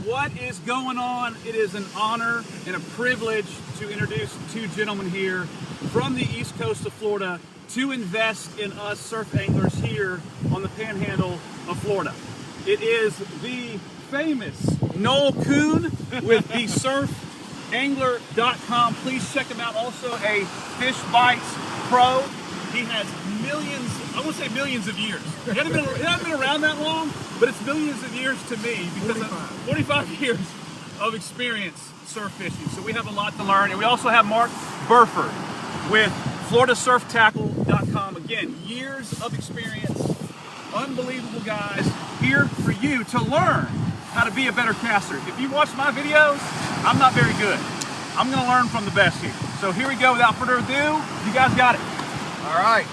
What is going on? It is an honor and a privilege to introduce two gentlemen here from the east coast of Florida to invest in us surf anglers here on the Panhandle of Florida. It is the famous Noel Kuhn with the surfangler.com. Please check him out. Also a FISHBITES pro. He has millions, I won't say millions of years. He hasn't been around that long, but it's millions of years to me because of 45 years of experience surf fishing. So we have a lot to learn. And we also have Mark Burford with FloridaSurfTackle.com. Again, years of experience, unbelievable guys here for you to learn how to be a better caster. If you watch my videos, I'm not very good. I'm gonna learn from the best here. So here we go, without further ado, you guys got it. All right,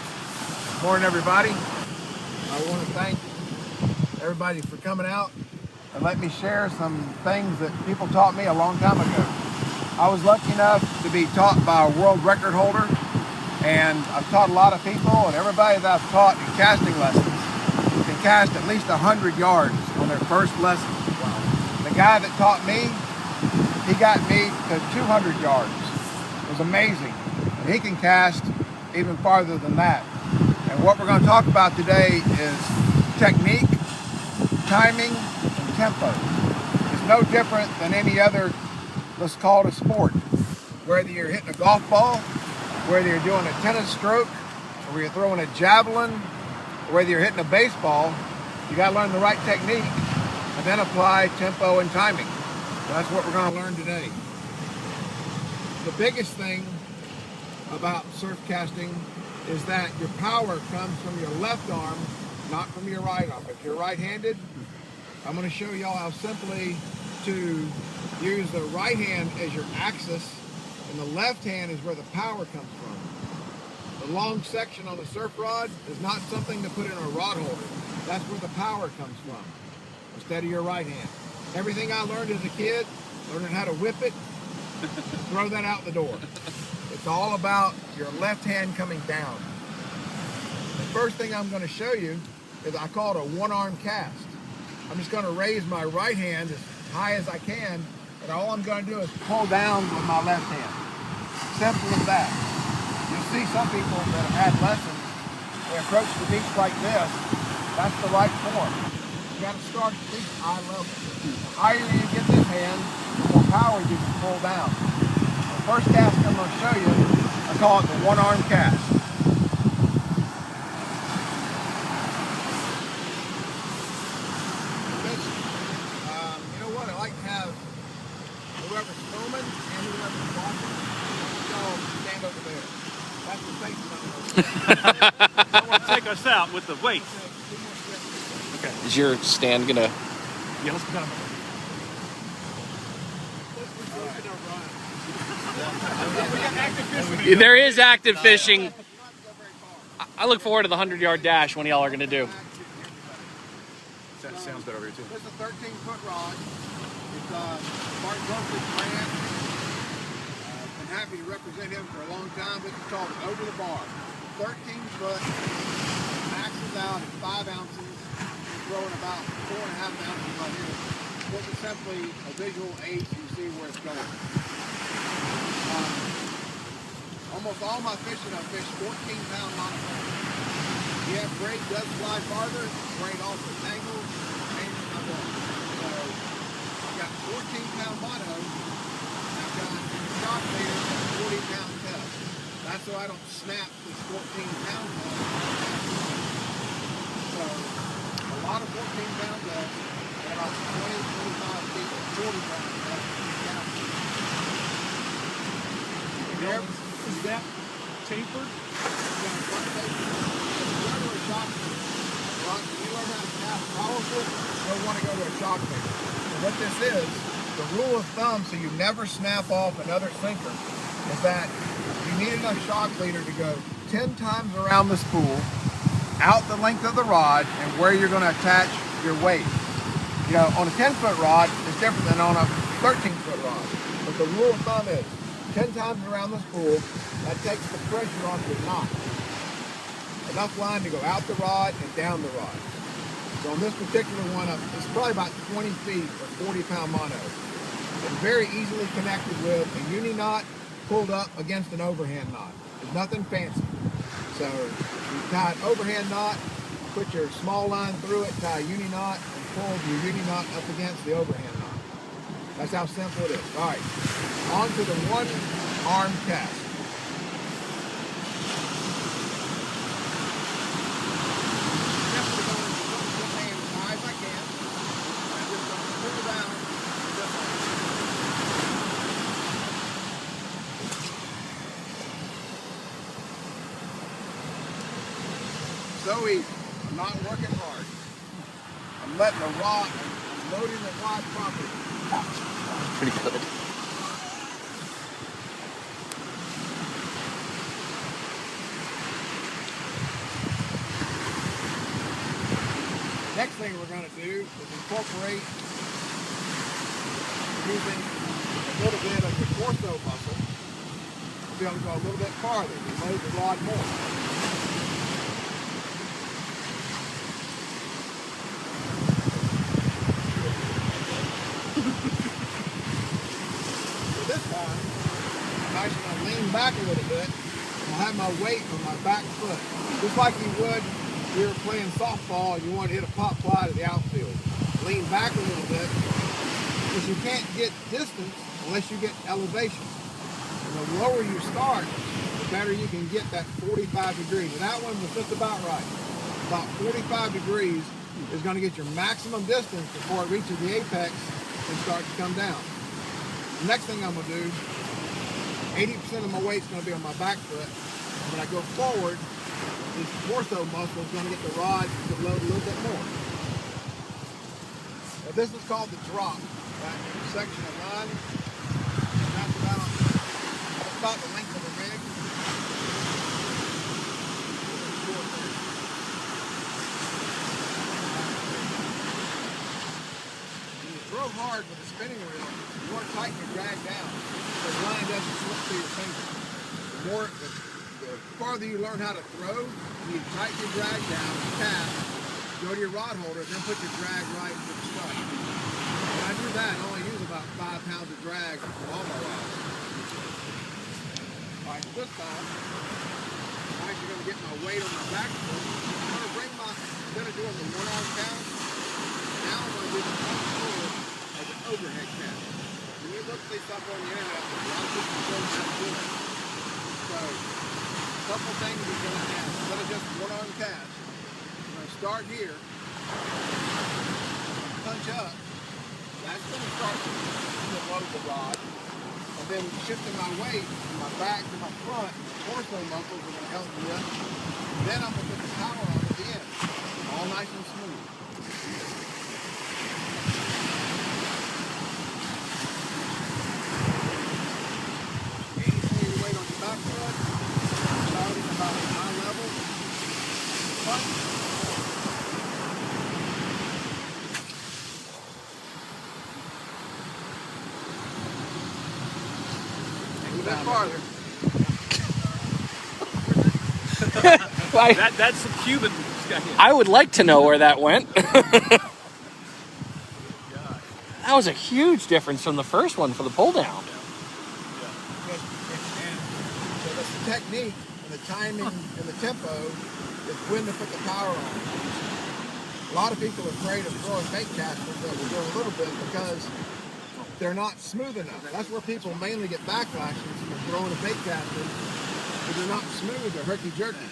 good morning everybody. I want to thank everybody for coming out and let me share some things that people taught me a long time ago. I was lucky enough to be taught by a world record holder, and I've taught a lot of people, and everybody that I've taught in casting lessons can cast at least 100 yards on their first lesson. The guy that taught me, he got me to 200 yards. It was amazing. And he can cast even farther than that. And what we're going to talk about today is technique, timing, and tempo. It's no different than any other, let's call it a sport. Whether you're hitting a golf ball, whether you're doing a tennis stroke, or whether you're throwing a javelin, or whether you're hitting a baseball, you got to learn the right technique and then apply tempo and timing. So that's what we're going to learn today. The biggest thing about surf casting is that your power comes from your left arm, not from your right arm. If you're right-handed, I'm going to show y'all how simply to use the right hand as your axis, and the left hand is where the power comes from. The long section on a surf rod is not something to put in a rod holder. That's where the power comes from, instead of your right hand. Everything I learned as a kid, learning how to whip it, throw that out the door. It's all about your left hand coming down. The first thing I'm going to show you is I call it a one-arm cast. I'm just going to raise my right hand as high as I can, and all I'm going to do is pull down with my left hand. Simple as that. You'll see some people that have had lessons, they approach the beach like this. That's the right form. You got to start at least eye level. The higher you get this hand, the more power you can pull down. The first cast I'm going to show you, I call it the one-arm cast. You know what? I like to have whoever's filming and whoever's watching, y'all stand over there. That's the safety number. I want to take us out with the weight. Okay. Is your stand gonna? Yeah, let's put it There is active fishing. I look forward to the 100-yard dash when y'all are gonna do. That sounds better over here too. This is a 13-foot rod. It's Martin Burford's brand. Been happy to represent him for a long time. This is called Over the Bar. 13 foot, maxes out at 5 ounces. Throwing about 4.5 ounces right here. This is simply a visual aid so you see where it's going. Almost all my fishing, I fish 14-pound monofin. Yeah, braid does fly farther. Braid also tangles. And I won't. So I've got 14-pound mono. And I've got a shock leader at 40-pound test. That's so I don't snap this 14-pound test. So a lot of 14-pound test and about 20, 25 feet of 40-pound test. Is that tapered? You'll want to go to a shock leader. So what this is, the rule of thumb so you never snap off another sinker, is that you need enough shock leader to go 10 times around the spool, out the length of the rod, and where you're going to attach your weight. You know, on a 10-foot rod, it's different than on a 13-foot rod. But the rule of thumb is 10 times around the spool, that takes the pressure off your knot. Enough line to go out the rod and down the rod. So on this particular one, it's probably about 20 feet or 40-pound mono. It's very easily connected with a uni knot pulled up against an overhand knot. There's nothing fancy. So you tie an overhand knot, put your small line through it, tie a uni knot, and pull your uni knot up against the overhand knot. That's how simple it is. All right, on to the one-arm cast. Just going as high as I can. I'm just going to pull down this way. So easy. I'm not working hard. I'm letting the rod, I'm loading the rod properly. Pretty good. Next thing we're going to do is incorporate using a little bit of your torso muscle to be able to go a little bit farther and load the rod more. Lean back a little bit, and I'll have my weight on my back foot. Just like you would if you were playing softball and you want to hit a pop fly to the outfield. Lean back a little bit, because you can't get distance unless you get elevation. And the lower you start, the better you can get that 45 degrees. And that one was just about right. About 45 degrees is going to get your maximum distance before it reaches the apex and starts to come down. The next thing I'm going to do, 80% of my weight's going to be on my back foot. When I go forward, this torso muscle is going to get the rod to load a little bit more. Now this is called the drop. That section of line, that's about the length of the rig. When you throw hard with a spinning reel, you want to tighten your drag down so the line doesn't slip through your fingers. The farther you learn how to throw, you tighten your drag down, cast, go to your rod holder, then put your drag right into the strike. When I do that, I only use about 5 pounds of drag for all my rods. All right, this time, I'm actually going to get my weight on my back foot. I'm going to bring my, instead of doing the one-arm cast, now I'm going to do the front shoulder as an overhead cast. When you look this up on the internet, a lot of people show how to do it. So, a couple things you're going to have. Instead of just one-arm cast, I'm going to start here, punch up. That's going to start to load the rod. And then shifting my weight from my back to my front, the torso muscles are going to help me up. Then I'm going to put the power on at the end. All nice and smooth. Farther. That's the Cuban guy. I would like to know where that went. That was a huge difference from the first one for the pull down. And so that's the technique and the timing and the tempo is when to put the power on. A lot of people are afraid of throwing bait casters that will go a little bit because they're not smooth enough. That's where people mainly get backlashes from throwing a bait caster because they're not smooth or herky-jerky.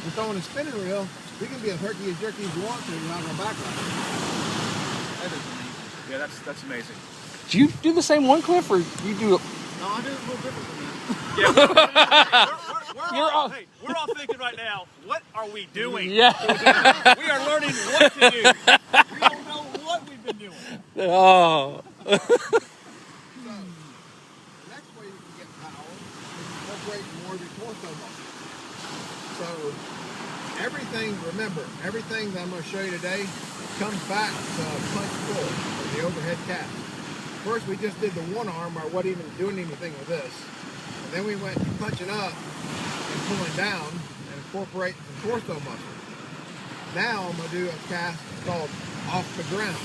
You're throwing a spinning reel, you can be as herky-jerky as you want to, you're not going to backlash. That is amazing. Yeah, that's amazing. Do you do the same one, Cliff, or you do it? No, I do it a little different than that. Yeah, we're all thinking right now, what are we doing? Yeah. We are learning what to do. We don't know what we've been doing. Oh. So, the next way you can get power is incorporate more of your torso muscle. So, everything that I'm going to show you today comes back to punch pull, or the overhead cast. First, we just did the one arm, or wasn't even doing anything with this. And then we went punching up and pulling down and incorporate the torso muscle. Now I'm gonna do a cast called off the ground.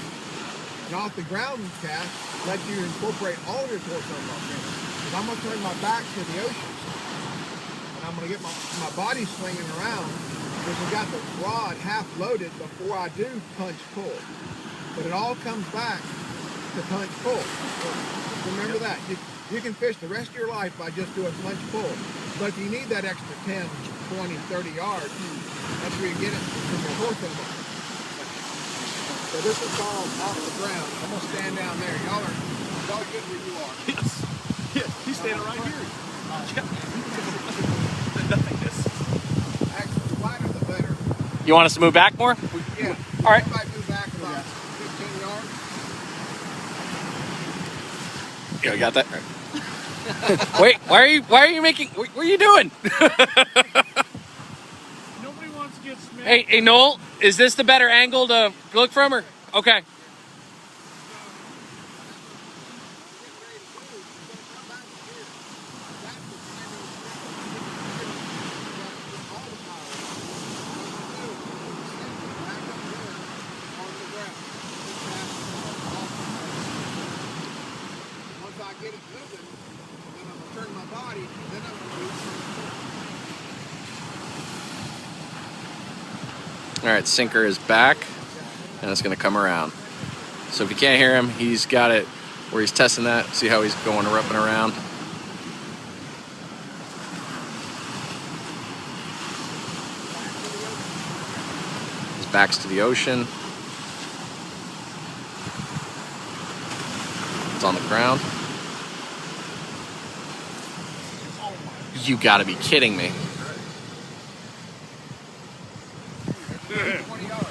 An off the ground cast lets you incorporate all of your torso muscles. Because I'm gonna turn my back to the ocean. And I'm gonna get my body swinging around, because I've got the rod half loaded before I do punch pull. But it all comes back to punch pull. So remember that. You can fish the rest of your life by just doing punch pull. But if you need that extra 10, 20, 30 yards, that's where you get it from your torso muscle. So this is called off the ground. I'm gonna stand down there. Y'all are good where you are. Yes. Yeah, he's standing right here. Nothingness. Actually, the wider the better. You want us to move back more? Yeah. All right. I might move back about 15 yards. Yeah, you got that? Wait, why are you making, what are you doing? Nobody wants to get smacked. Hey, Noel, is this the better angle to look from her? Okay. Once I get it moving, then I'm gonna turn my body, and then I'm gonna move. All right, sinker is back, and it's gonna come around. So if you can't hear him, he's got it where he's testing that. See how he's going up and around. His back's to the ocean. It's on the ground. You gotta be kidding me. 20 yards.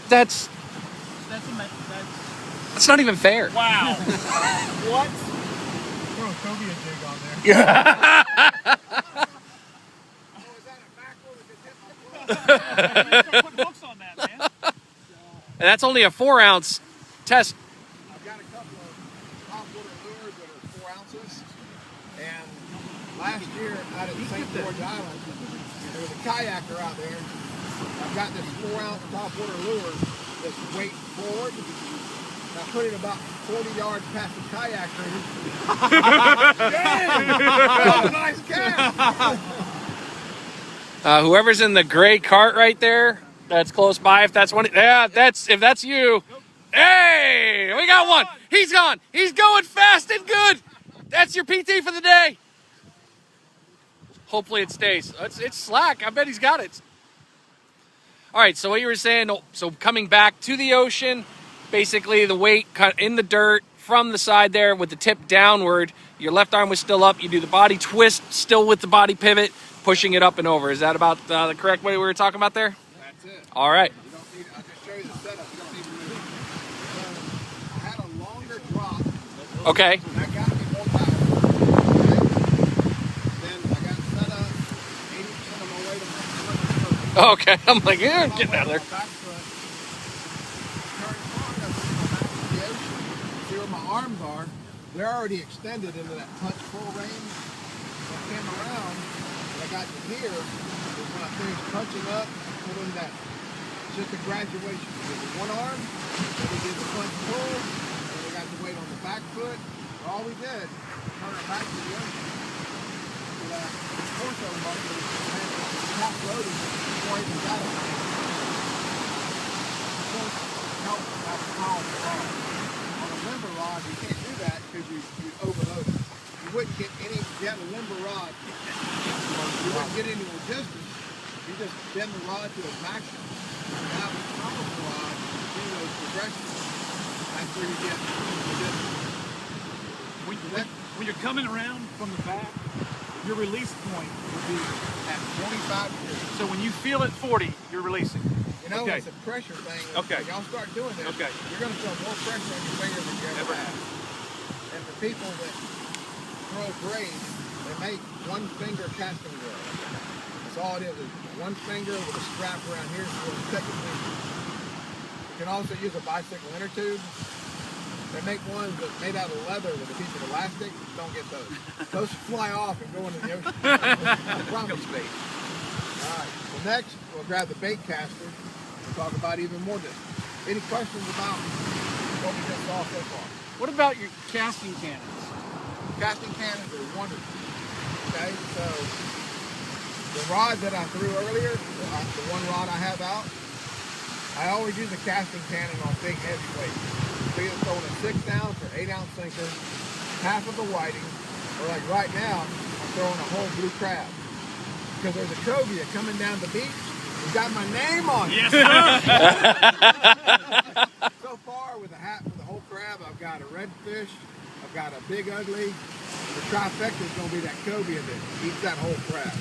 That's not even fair. Wow. What? Throw a Cobia jig on there. Yeah. Oh, is that a backward or just hit my foot? Put hooks on that, man. And that's only a 4-ounce test. I've got a couple of top-water lures that are 4 ounces. And last year out at St. George Island, there was a kayaker out there. I've got this 4-ounce top-water lure that's weight forward. And I put it about 40 yards past the kayaker. Damn! That was a nice cast! Whoever's in the gray cart right there, that's close by. If that's one, yeah, if that's you. Hey, we got one. He's gone. He's going fast and good. That's your PT for the day. Hopefully it stays. It's slack. I bet he's got it. All right. So what you were saying? So coming back to the ocean, basically the weight cut in the dirt from the side there with the tip downward. Your left arm was still up. You do the body twist, still with the body pivot, pushing it up and over. Is that about the correct way we were talking about there? That's it. All right. You don't need, I'll just show you the setup. You don't need to move. I had a longer drop. Okay. That got me more power. Okay? Then I got set up 80% of my weight on my front. Okay. I'm like, yeah, I'm getting out of there. My back foot. Turn hard up to my back to the ocean. See where my arms are? They're already extended into that punch pull range. So I came around, and I got to here. Is when I finished punching up, pulling that. It's just a graduation. We did the one arm, then we did the punch pull, then we got the weight on the back foot. All we did, turn it back to the ocean. So that torso muscle was half loaded before I even got it. Help that powerful rod. On a limber rod, you can't do that because you overload it. You wouldn't get any, if you had a limber rod, you wouldn't get any resistance. You just bend the rod to its maximum. Now with a powerful rod, you do those progressions. That's where you get resistance. When you're coming around from the back, your release point would be At 25 degrees. so when you feel at 40, you're releasing. You know, Okay. it's a pressure thing. Okay. When y'all start doing this, Okay. you're going to feel more pressure on your finger than you ever Never have. And for people that throw braid, they make one finger casting drill. That's all it is. It's one finger with a strap around here so it's cut your finger. You can also use a bicycle inner tube. They make ones that's made out of leather with a piece of elastic. Don't get those. Those fly off and go into the ocean. I promise. Alright, well next we'll grab the bait caster and talk about even more distance. Any questions about what we just saw so far? What about your casting cannons? Casting cannons are wonderful. Okay, so the rod that I threw earlier, the one rod I have out, I always use a casting cannon on big heavy weights. So either throwing a 6-ounce or 8-ounce sinker, half of the whiting, or like right now, I'm throwing a whole blue crab. Because there's a cobia coming down the beach, it's got my name on it. Yes, sir. So far with the whole crab, I've got a redfish, I've got a big ugly. The trifecta is going to be that cobia that eats that whole crab.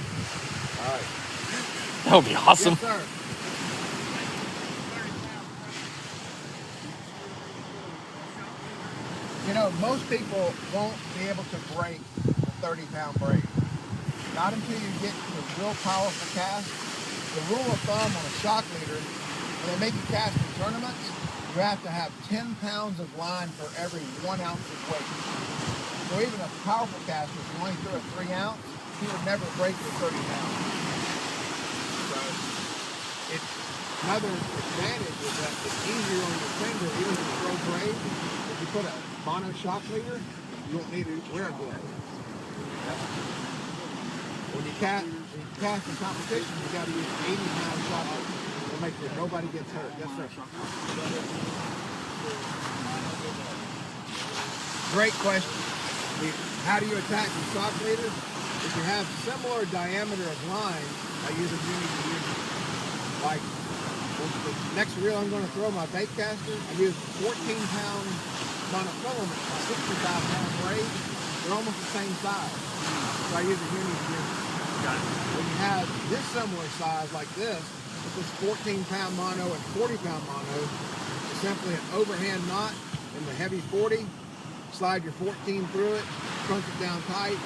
All right. That would be awesome. Yes, sir. You know, most people won't be able to break a 30-pound braid. Not until you get to a real powerful cast. The rule of thumb on a shock leader, when they make you cast in tournaments, you have to have 10 pounds of line for every 1 ounce of weight. So even a powerful caster, if you only threw a 3-ounce, he would never break the 30 pounds. So it's another advantage is that it's easier on your finger, even if you throw braid. If you put a mono shock leader, you won't need to wear a glove. When you cast in competition, you got to use 80-pound shock leader to make sure nobody gets hurt. Yes, sir. Great question. How do you attach the shock leader? If you have similar diameter of line, I use a uni to uni. Like the next reel I'm going to throw my bait caster, I use 14-pound monofilament, 65-pound braid. They're almost the same size. So I use a uni to uni. Got it. When you have this similar size like this, with this 14-pound mono and 40-pound mono, it's simply an overhand knot in the heavy 40. Slide your 14 through it, crunch it down tight,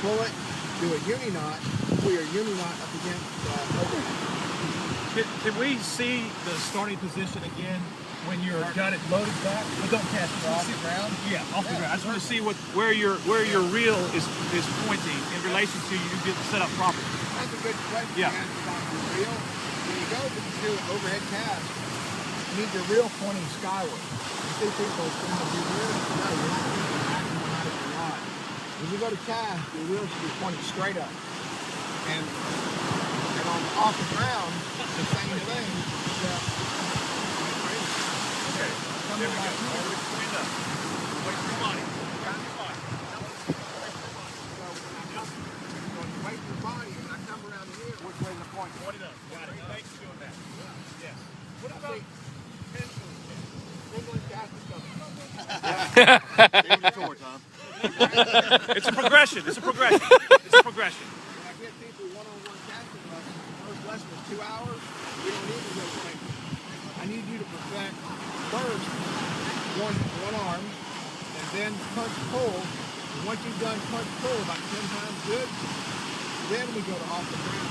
pull it, do a uni knot, pull your uni knot up against overhand. Can we see the starting position again when you're got it loaded back? But don't cast it Off the ground? Yeah, off the ground. I just want to see where your reel is pointing in relation to you get set up properly. That's a good question. Yeah. About your reel. When you go to do an overhead cast, you need your reel pointing skyward. You see people spin the reel? No, you're not using the maximum out of your rod. When you go to cast, your reel should be pointing straight up. And on off the ground, the same thing. Okay. There we go. Stand up. Wait for your body. Wait for your body. When I come around here, which way the point? What it does. Got it. Thanks for doing that. Yes. What about It's a progression. It's a progression. It's a progression. When I get people one-on-one casting lessons, first lesson is 2 hours. We don't need to go play. I need you to perfect first one arm, and then punch pull. And once you've done punch pull about 10 times good, then we go to off the ground.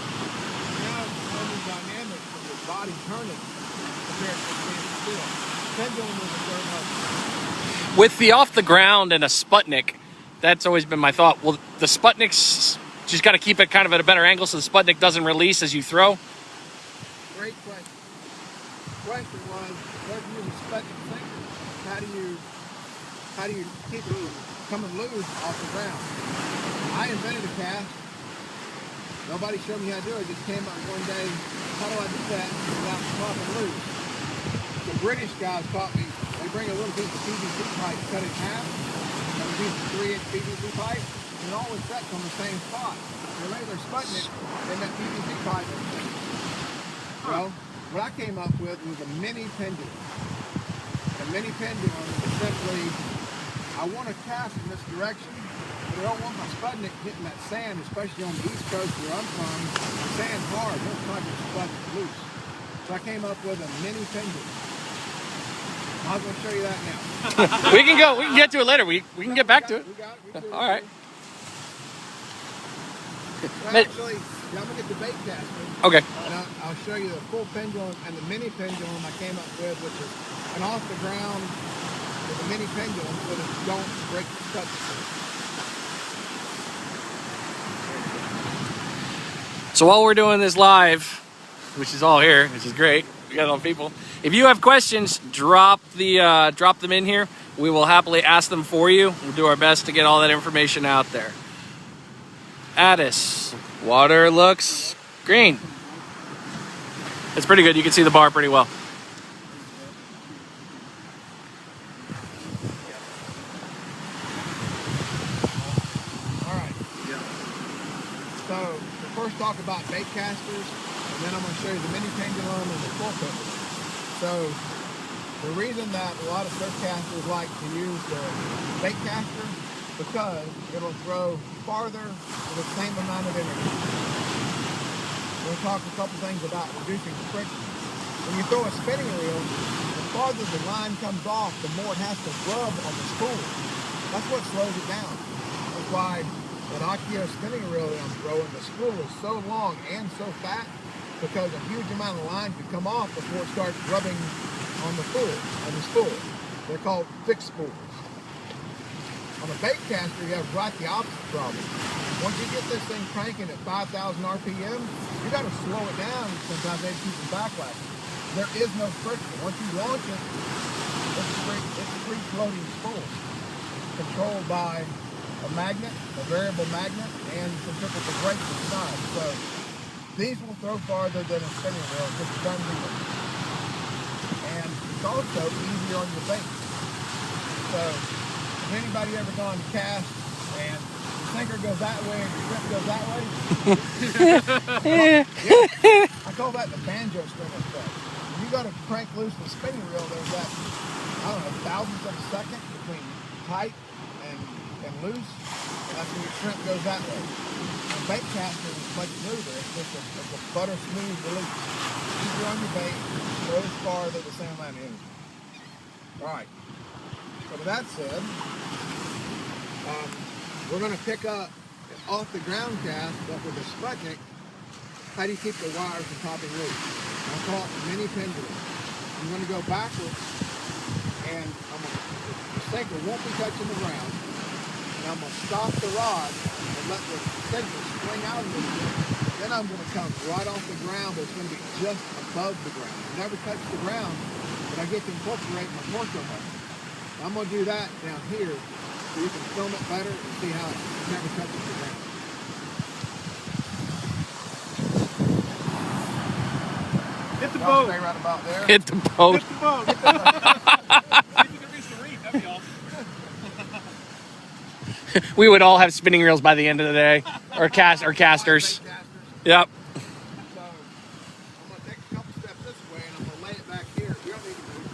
Now it's a whole new dynamic from your body turning compared to standing still. Pendulum is a third level. With the off the ground and a Sputnik, that's always been my thought. Well, the Sputnik's just got to keep it kind of at a better angle so the Sputnik doesn't release as you throw. Great question. The question was, what do you use a Sputnik sinker? How do you keep it coming loose off the ground? I invented a cast. Nobody showed me how to do it. I just came up one day, how do I do that without popping loose? The British guys taught me, they bring a little piece of PVC pipe, cut it in half, and a piece of 3-inch PVC pipe, and it always sets on the same spot. They made their Sputnik, they met PVC pipe. Well, what I came up with was a mini pendulum. A mini pendulum is simply, I want to cast in this direction, but I don't want my Sputnik hitting that sand, especially on the East Coast where I'm from. The sand's hard, don't try your Sputnik loose. So I came up with a mini pendulum. I'm going to show you that now. We can get to it later. We can get back to it. We got it. We do it. All right. Well, actually, yeah, I'm going to get the bait caster. Okay. And I'll show you the full pendulum and the mini pendulum I came up with, which is an off the ground with a mini pendulum so that you don't break the Sputnik. So while we're doing this live, which is all here, which is great, we got all people. If you have questions, drop them in here. We will happily ask them for you. We'll do our best to get all that information out there. Addis, water looks green. It's pretty good. You can see the bar pretty well. All right. Yeah. So we'll first talk about bait casters, and then I'm going to show you the mini pendulum and the full pendulum. So the reason that a lot of surf casters like to use the bait caster, because it'll throw farther with the same amount of energy. We'll talk a couple things about reducing friction. When you throw a spinning reel, the farther the line comes off, the more it has to rub on the spool. That's what slows it down. That's why that Akio spinning reel that I'm throwing, the spool is so long and so fat, because a huge amount of line can come off before it starts rubbing on the spool. They're called fixed spools. On a bait caster, you have right the opposite problem. Once you get this thing cranking at 5,000 RPM, you got to slow it down. Sometimes they keep some backlash. There is no friction. Once you launch it, it's a free floating spool, controlled by a magnet, a variable magnet, and centrifugal brakes inside. So these will throw farther than a spinning reel, just done deal. And it's also easier on your bait. So has anybody ever gone to cast and the sinker goes that way and your shrimp goes that way? Yeah. I call that the banjo string effect. When you got to crank loose the spinning reel, there's that, I don't know, thousandths of a second between tight and loose, and that's when your shrimp goes that way. The bait caster is much smoother. It's just a butter smooth release. Easier on your bait, throws farther, the same amount of energy. All right. So with that said, we're going to pick up off the ground cast, but with the Sputnik, how do you keep the wires from popping loose? I call it the mini pendulum. I'm going to go backwards, and the sinker won't be touching the ground, and I'm going to stop the rod and let the sinker swing out a little bit. Then I'm going to come right off the ground, but it's going to be just above the ground. I never touch the ground, but I get to incorporate my torso motor. I'm going to do that down here so you can film it better and see how it never touches the ground. Hit the Y'all boat. stay right about there. Hit the boat. Hit the boat. See if you can reach the reef. That'd be awesome. We would all have spinning reels by the end of the day, or casters. Yep. So I'm going to take a couple steps this way and I'm going to lay it back here. You don't need to move.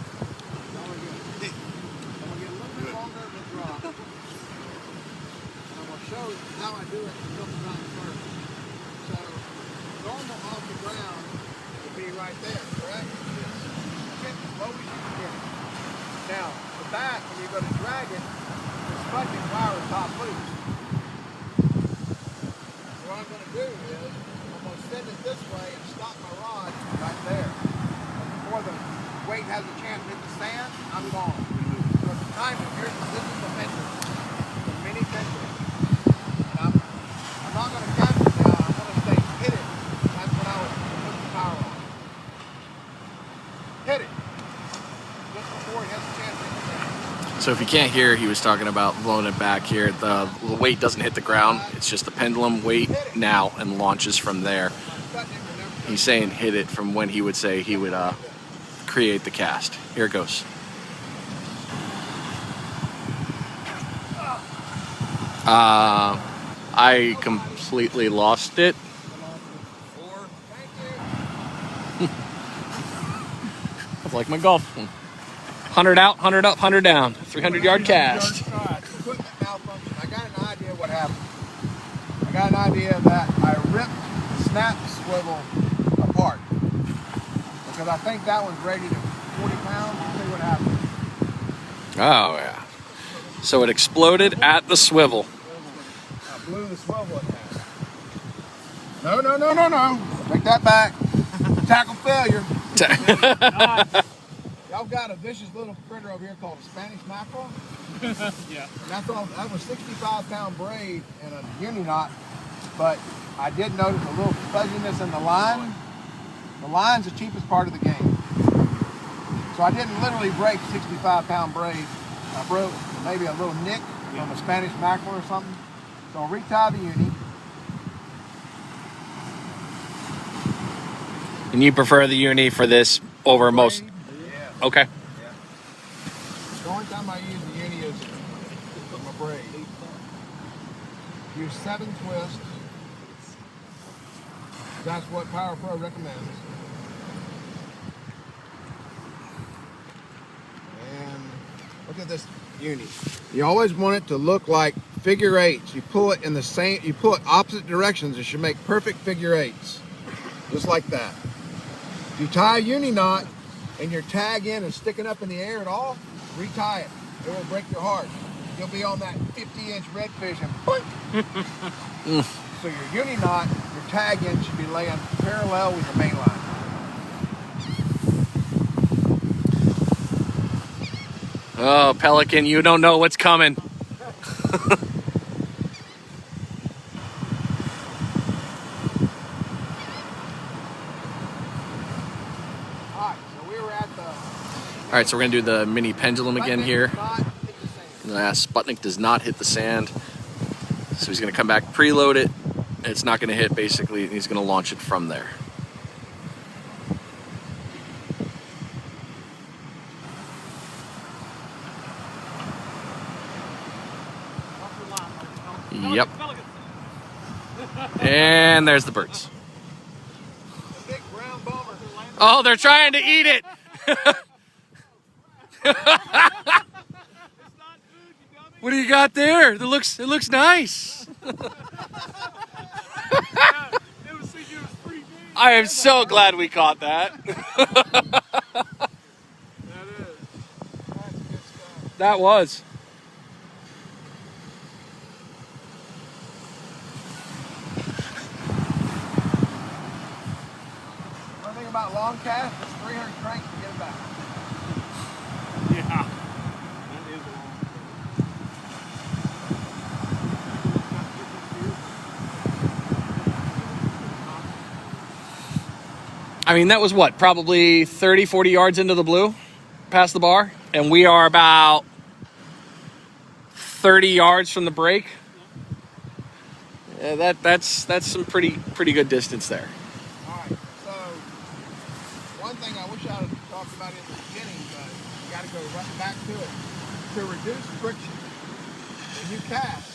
I'm going to get a little bit longer of a drop. I'm going to show you how I do it until the ground first. So normal off the ground would be right there, correct? Get as low as you can get it. Now, with that, when you're going to drag it, the Sputnik wire is top loose. What I'm going to do is, I'm going to send it this way and stop my rod right there. And before the weight has a chance to hit the sand, I'm gone. So the timing, this is the pendulum, the mini pendulum. And I'm not going to cast it now, I'm going to say hit it. That's when I would put the power on. Hit it. Just before it has a chance to hit the sand. So if you can't hear, he was talking about blowing it back here. The weight doesn't hit the ground. It's just the pendulum weight now and launches from there. He's saying hit it from when he would say he would create the cast. Here it goes. I completely lost it. Like my golf. 100 out, 100 up, 100 down. 300-yard cast. Equipment malfunction. I got an idea what happened. I got an idea that I ripped the snap swivel apart. Because I think that one's rated at 40 pounds. Let's see what happened. Oh, yeah. So it exploded at the swivel. I blew the swivel in half. No. Take that back. Tackle failure. Y'all got a vicious little critter over here called a Spanish mackerel. Yeah. And that was 65-pound braid and a uni knot but I did notice a little fuzziness in the line. The line's the cheapest part of the game. So I didn't literally break 65-pound braid. I broke maybe a little nick from a Spanish mackerel or something. So I'll retie the uni. And you prefer the uni for this over most? Yeah. Okay. Yeah. The only time I use the uni is for my braid. Use 7 twists. That's what Power Pro recommends. And look at this uni. You always want it to look like figure eights. You pull it in the same, you pull it opposite directions. It should make perfect figure eights. Just like that. If you tie a uni knot and your tag end is sticking up in the air at all, retie it. It will break your heart. You'll be on that 50-inch redfish and boink. So your uni knot, your tag end should be laying parallel with your main line. Oh, Pelican, you don't know what's coming. All right, so we're gonna do the mini pendulum again here. Sputnik does not hit the sand. So he's gonna come back, preload it. It's not gonna hit basically, and he's gonna launch it from there. Yep. And there's the birds. Oh, they're trying to eat it. What do you got there? It looks nice. I am so glad we caught that. That was. One thing about long cast, it's 300 cranks to get it back. Yeah. I mean, that was what, probably 30, 40 yards into the blue, past the bar, and we are about 30 yards from the break. Yeah, that's some pretty good distance there. All right, so one thing I wish I had talked about in the beginning, but you got to go right back to it. To reduce friction, when you cast,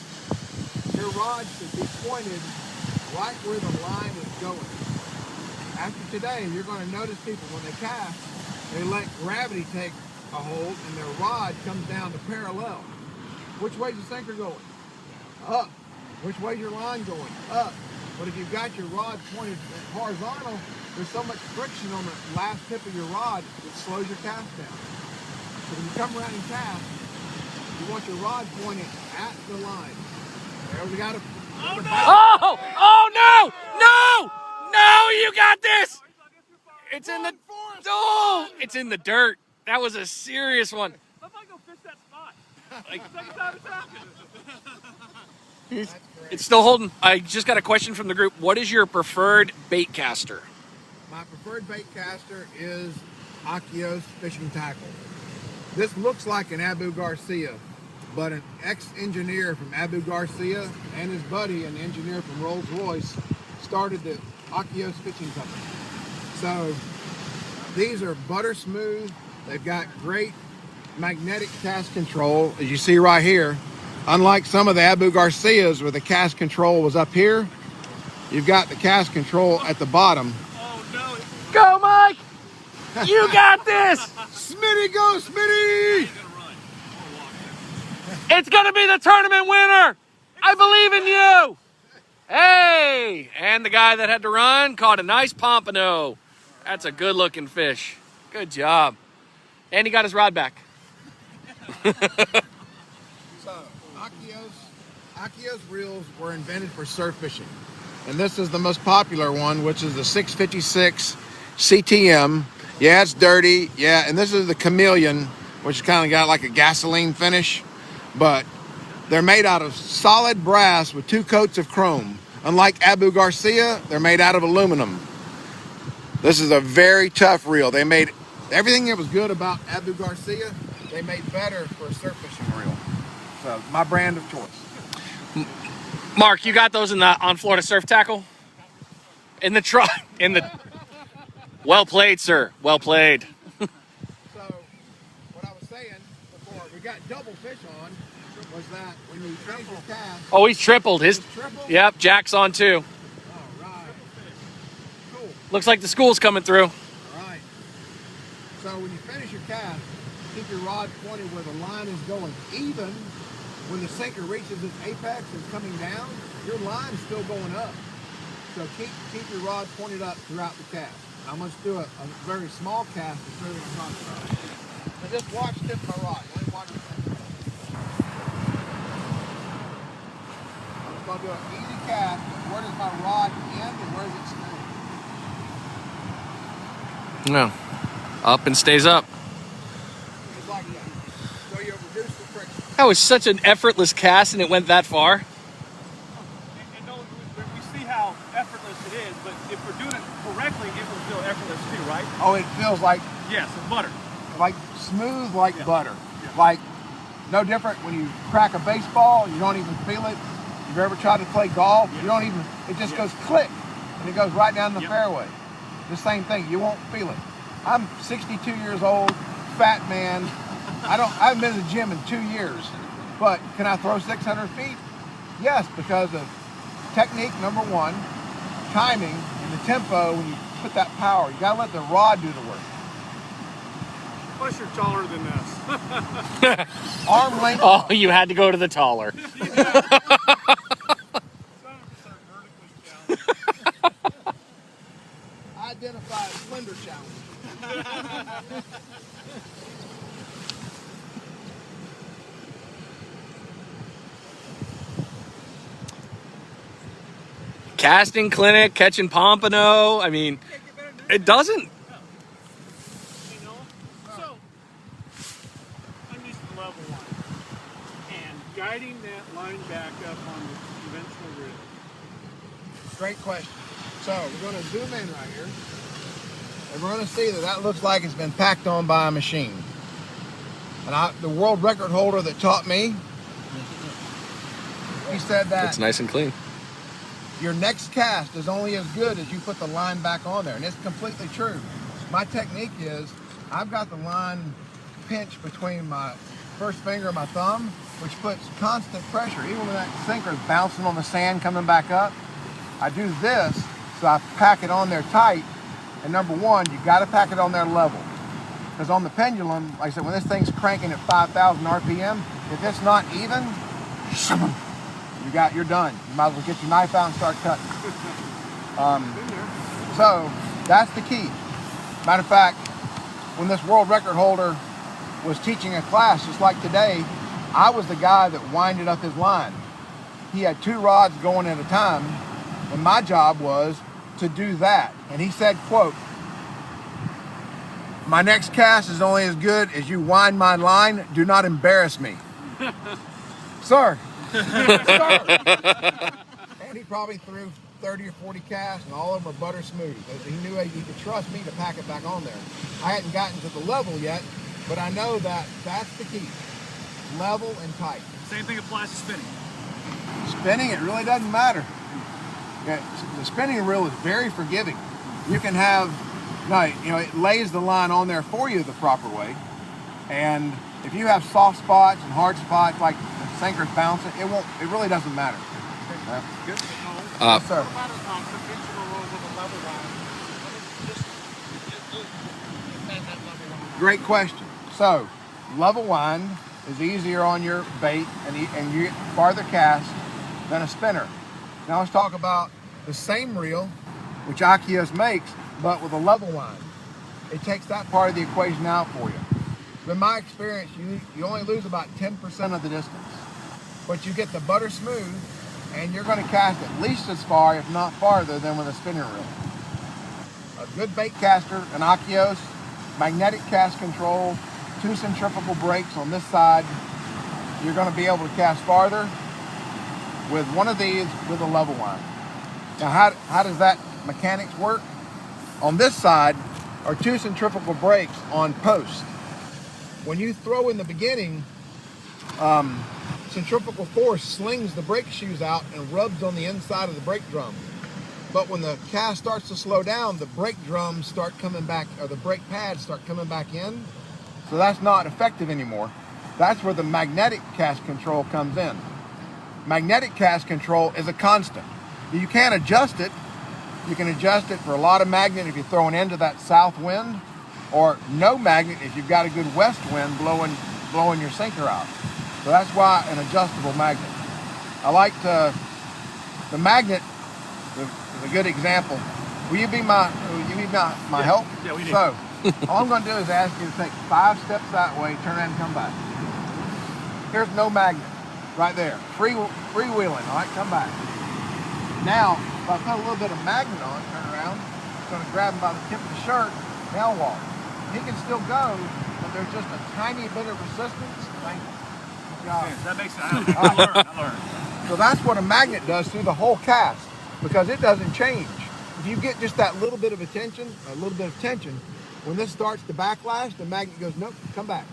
your rod should be pointed right where the line is going. After today, you're going to notice people, when they cast, they let gravity take a hold and their rod comes down to parallel. Which way's the sinker going? Up. Which way's your line going? Up. But if you've got your rod pointed horizontal, there's so much friction on the last tip of your rod, it slows your cast down. So when you come around and cast, you want your rod pointed at the line. There we got it. Oh no! No! No, you got this! It's in the it's in the dirt. That was a serious one. Somebody go fish that spot. Second time it's happened. It's still holding. I just got a question from the group. What is your preferred bait caster? My preferred bait caster is Akios fishing tackle. This looks like an Abu Garcia, but an ex-engineer from Abu Garcia and his buddy, an engineer from Rolls-Royce, started the Akios fishing company. So these are butter smooth. They've got great magnetic cast control, as you see right here. Unlike some of the Abu Garcias where the cast control was up here, you've got the cast control at the bottom. Oh no! Go, Mike! You got this! Smitty, go, Smitty! It's gonna be the tournament winner! I believe in you! Hey! And the guy that had to run caught a nice pompano. That's a good looking fish. Good job. And he got his rod back. So, Akios reels were invented for surf fishing. And this is the most popular one, which is the 656 CTM. Yeah, it's dirty. Yeah, and this is the Chameleon, which kind of got like a gasoline finish. But they're made out of solid brass with 2 coats of chrome. Unlike Abu Garcia, they're made out of aluminum. This is a very tough reel. They made everything that was good about Abu Garcia, they made better for a surf fishing reel. So my brand of choice. Mark, you got those on Florida Surf Tackle? In the truck. Well played, sir. Well played. So what I was saying before we got double fish on was that when you finish your cast. Oh, he's tripled. Triple? Yep, Jack's on too. All right. Cool. Looks like the school's coming through. All right. So when you finish your cast, keep your rod pointed where the line is going. Even when the sinker reaches its apex and is coming down, your line's still going up. So keep your rod pointed up throughout the cast. I'm going to do a very small cast to show you what I'm talking about. So just watch tip my rod. Let me watch it. I'm just going to do an easy cast. Where does my rod end and where does it stay? No. Up and stays up. Just like that. So you reduce the friction. That was such an effortless cast and it went that far. And no, we see how effortless it is, but if we're doing it correctly, it will feel effortless too, right? Oh, it feels like Yes, it's butter. smooth like Yeah. butter. Yeah. Like no different when you crack a baseball, you don't even feel it. You've ever tried to play golf, Yeah. you don't even, it just Yeah. goes click and it goes right down the Yep. fairway. The same thing, you won't feel it. I'm 62 years old, fat man. I haven't been to the gym in 2 years, but can I throw 600 feet? Yes, because of technique, number one, timing, and the tempo when you put that power. You gotta let the rod do the work. Plus you're taller than us. Arm length. Oh, you had to go to the taller. Identify as slender challenge. Casting clinic, catching pompano. I mean, it doesn't. So, I'm used to level one. And guiding that line back up on the conventional grid. Great question. So we're going to zoom in right here, and we're going to see that looks like it's been packed on by a machine. And the world record holder that taught me, he said that It's nice and clean. your next cast is only as good as you put the line back on there, and it's completely true. My technique is I've got the line pinched between my first finger and my thumb, which puts constant pressure. Even when that sinker is bouncing on the sand coming back up, I do this, so I pack it on there tight. And number one, you got to pack it on there level. Because on the pendulum, like I said, when this thing's cranking at 5,000 RPM, if it's not even, you're done. You might as well get your knife out and start cutting. So that's the key. Matter of fact, when this world record holder was teaching a class just like today, I was the guy that winded up his line. He had 2 rods going at a time, and my job was to do that. And he said, quote, "My next cast is only as good as you wind my line. Do not embarrass me." Sir. Sir. And he probably threw 30 or 40 casts, and all of them were butter smooth. He knew he could trust me to pack it back on there. I hadn't gotten to the level yet, but I know that that's the key. Level and tight. Same thing applies to spinning. Spinning, it really doesn't matter. Yeah, the spinning reel is very forgiving. You can have, it lays the line on there for you the proper way. And if you have soft spots and hard spots, like the sinker's bouncing, it really doesn't matter. Good. Yes, sir. What about on conventional rolls with a level line? Great question. So, level wind is easier on your bait and you get farther cast than a spinner. Now let's talk about the same reel, which Akios makes, but with a level wind. It takes that part of the equation out for you. In my experience, you only lose about 10% of the distance, but you get the butter smooth, and you're going to cast at least as far, if not farther, than with a spinning reel. A good bait caster, an Akios, magnetic cast control, 2 centrifugal brakes on this side, you're going to be able to cast farther with one of these with a level wind. Now, how does that mechanics work? On this side are two centrifugal brakes on post. When you throw in the beginning, centrifugal force slings the brake shoes out and rubs on the inside of the brake drum. But when the cast starts to slow down, the brake drums start coming back, or the brake pads start coming back in. So that's not effective anymore. That's where the magnetic cast control comes in. Magnetic cast control is a constant. You can't adjust it. You can adjust it for a lot of magnet if you're throwing into that south wind, or no magnet if you've got a good west wind blowing your sinker out. So that's why an adjustable magnet. I like the magnet is a good example. Will you be my help? Yeah, we do. So all I'm going to do is ask you to take 5 steps that way, turn around and come back. Here's no magnet right there. Freewheeling, all right, come back. Now, if I put a little bit of magnet on, turn around, I'm going to grab him by the tip of the shirt, now walk. He can still go, but there's just a tiny bit of resistance. Thank you. Good job. That makes sense. I learned. So that's what a magnet does through the whole cast, because it doesn't change. If you get just that little bit of tension, when this starts to backlash, the magnet goes, nope, come back.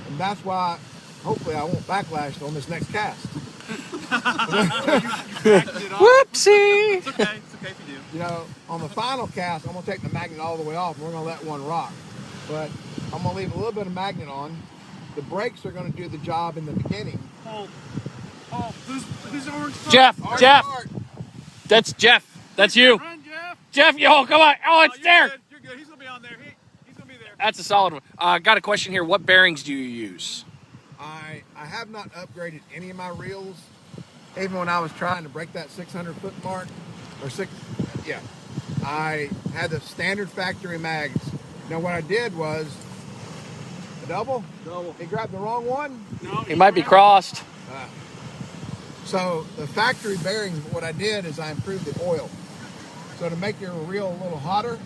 And that's why, hopefully, I won't backlash on this next cast. Whoopsie! It's okay. It's okay if you do. You know, on the final cast, I'm going to take the magnet all the way off, and we're going to let one rock. But I'm going to leave a little bit of magnet on. The brakes are going to do the job in the beginning. Oh, who's orange? Jeff, Orange Jeff, part. that's Jeff. That's you. Run, Jeff. Jeff, yo, come on. Oh, it's You're there. Good. You're good. He's gonna be on there. He's gonna be there. That's a solid one. Got a question here. What bearings do you use? I have not upgraded any of my reels. Even when I was trying to break that 600-foot mark, I had the standard factory mags. Now what I did was, a double? He grabbed the wrong one? No, He might be crossed. So the factory bearings, what I did is I improved the oil. So to make your reel a little hotter,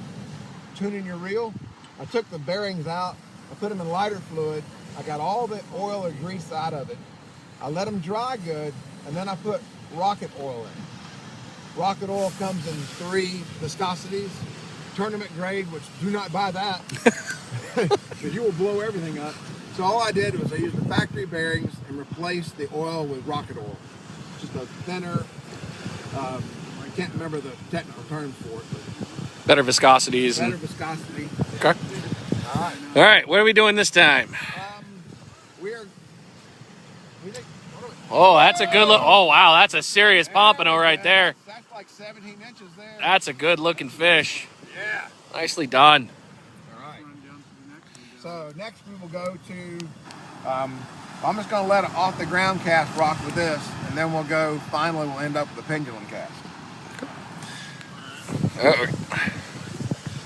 tuning your reel, I took the bearings out, I put them in lighter fluid, I got all the oil or grease out of it. I let them dry good, and then I put rocket oil in. Rocket oil comes in 3 viscosities. Tournament grade, which do not buy that, because you will blow everything up. So all I did was I used the factory bearings and replaced the oil with rocket oil. Just a thinner, I can't remember the technical term for it, but Better viscosities. better viscosity. Okay. All right. All right, what are we doing this time? Oh, that's a good look. Oh, wow, that's a serious pompano right there. That's like 17 inches there. That's a good looking fish. Yeah. Nicely done. All right. So next we will go to, I'm just going to let it off the ground cast rock with this, and then finally we'll end up with a pendulum cast.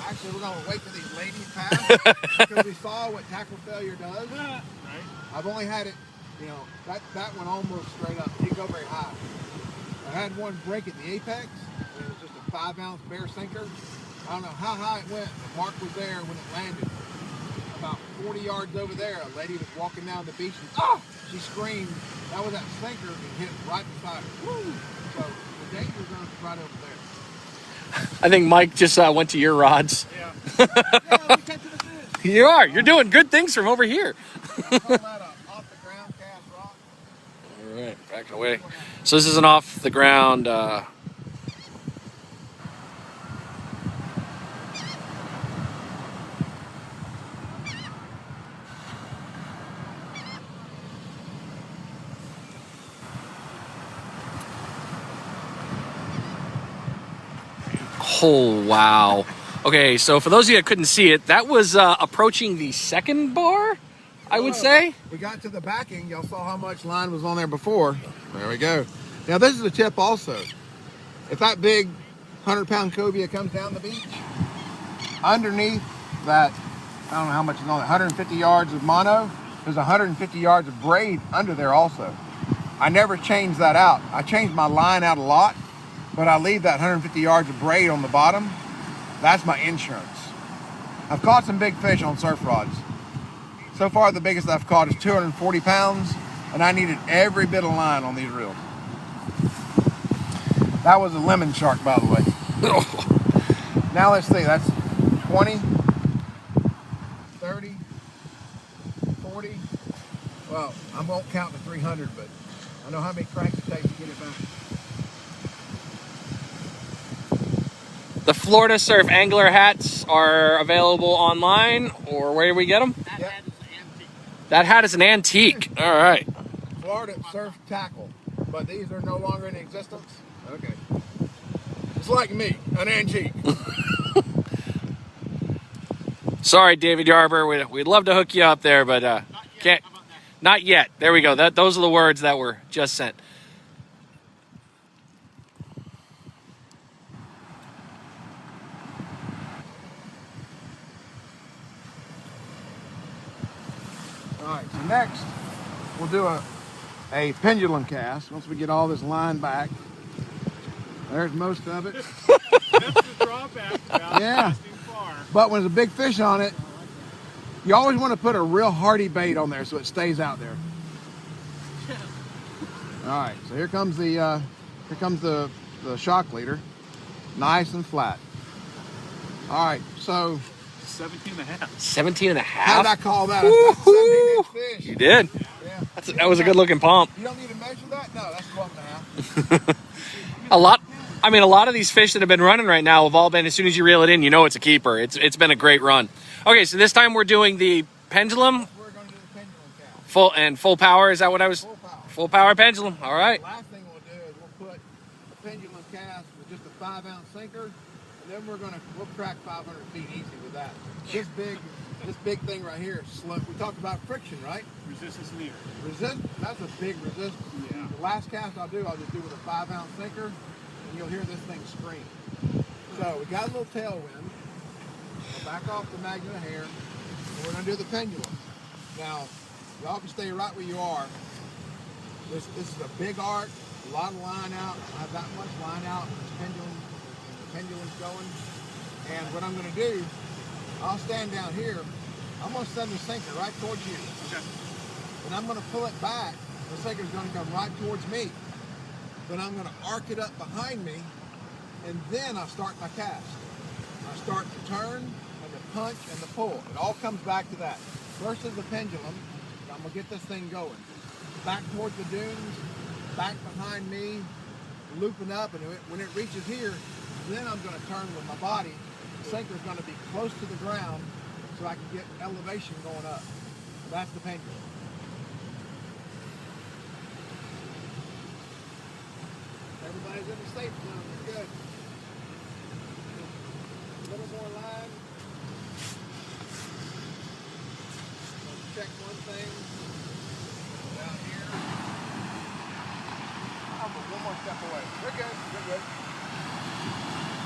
Actually, we're going to wait till these ladies pass, because we saw what tackle failure does. Right. I've only had it, that one almost straight up. It didn't go very high. I had one break at the apex, and it was just a 5-ounce bare sinker. I don't know how high it went, but Mark was there when it landed. About 40 yards over there, a lady was walking down the beach and she screamed. That was that sinker and hit right beside her. Woo! So the danger zone's right over there. I think Mike just went to your rods. Yeah. Yeah, we catching a fish. You are. You're doing good things from over here. Call that a off the ground cast rock. All right, back away. So this is an off the ground. Oh, wow. Okay, so for those of you that couldn't see it, that was approaching the second bar, I would say. We got to the backing. Y'all saw how much line was on there before. There we go. Now this is a tip also. If that big 100-pound cobia comes down the beach, underneath that, I don't know how much is on it, 150 yards of mono, there's 150 yards of braid under there also. I never changed that out. I changed my line out a lot, but I leave that 150 yards of braid on the bottom. That's my insurance. I've caught some big fish on surf rods. So far, the biggest I've caught is 240 pounds, and I needed every bit of line on these reels. That was a lemon shark, by the way. Now let's see, that's 20, 30, 40. Well, I won't count to 300, but I know how many cranks it takes to get it back. The Florida Surf Angler hats are available online, or where do we get them? That hat is an antique. That hat is an antique. All right. Florida Surf Tackle, but these are no longer in existence. Okay. It's like me, an antique. Sorry, David Yarber. We'd love to hook you up there, but can't. How about that? Not yet. There we go. Those are the words that were just sent. All right, so next we'll do a pendulum cast once we get all this line back. There's most of it. That's the drawback about Yeah. casting far. But when there's a big fish on it, you always want to put a real hardy bait on there so it stays out there. All right, so here comes the shock leader, nice and flat. All right, so 17 and a half. 17 and a how did I half. call that? That's a 17-inch fish. You did. Yeah. That was a good looking pump. You don't need to measure that? No, that's 12 and a half. A lot of these fish that have been running right now have all been, as soon as you reel it in, you know it's a keeper. It's been a great run. Okay, so this time we're doing the pendulum We're going to do the pendulum cast. full power. Is that what I was? Full power. Full power pendulum. All right. Last thing we'll do is we'll put a pendulum cast with just a 5-ounce sinker, and then we'll crack 500 feet easy with that. This big thing right here is slow. We talked about friction, right? Resistance in the air. That's a big resistance. Yeah. The last cast I'll just do with a 5-ounce sinker, and you'll hear this thing scream. So we got a little tailwind. We'll back off the magnet of hair, and we're going to do the pendulum. Now, y'all can stay right where you are. This is a big arc, a lot of line out. I have that much line out. The pendulum's going. And what I'm going to do, I'll stand down here. I'm going to send the sinker right towards you. Okay. And I'm going to pull it back. The sinker's going to come right towards me. Then I'm going to arc it up behind me, and then I'll start my cast. I start the turn and the punch and the pull. It all comes back to that. First is the pendulum. I'm going to get this thing going. Back towards the dunes, back behind me, looping up, and when it reaches here, then I'm going to turn with my body. The sinker's going to be close to the ground so I can get elevation going up. That's the pendulum. Everybody's in the safe zone. You're good. A little more line. Let's check one thing. Down here. I'm one more step away. You're good. You're good.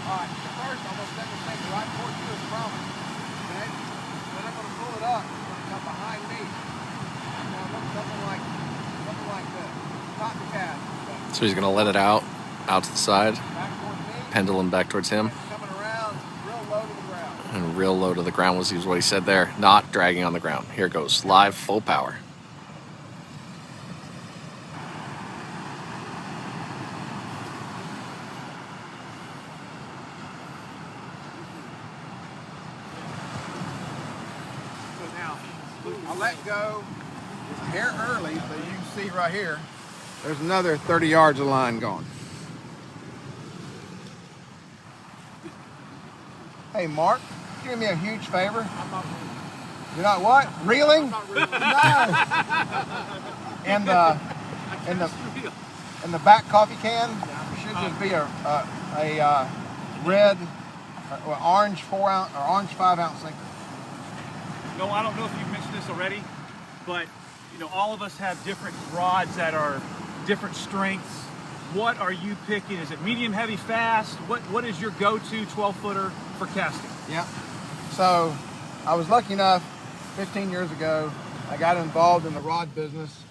All right. So first, I'm going to set this thing right towards you as promised. Okay? Then I'm going to pull it up. It's going to come behind me. Now look something like this. Top the cast. So he's gonna let it out to the side, Back towards me. pendulum back towards him, Coming around real low to the ground. and real low to the ground was what he said there. Not dragging on the ground. Here it goes, live, full power. So now, I'll let go just a hair early, so you can see right here. There's another 30 yards of line going. Hey, Mark, do me a huge favor. I'm not You're not what? Reeling? not really. No. In the back coffee can, there should just be a red or orange 4-ounce or orange 5-ounce sinker. No, I don't know if you've mentioned this already, but all of us have different rods that are different strengths. What are you picking? Is it medium, heavy, fast? What is your go-to 12-footer for casting? Yeah. So I was lucky enough 15 years ago, I got involved in the rod business,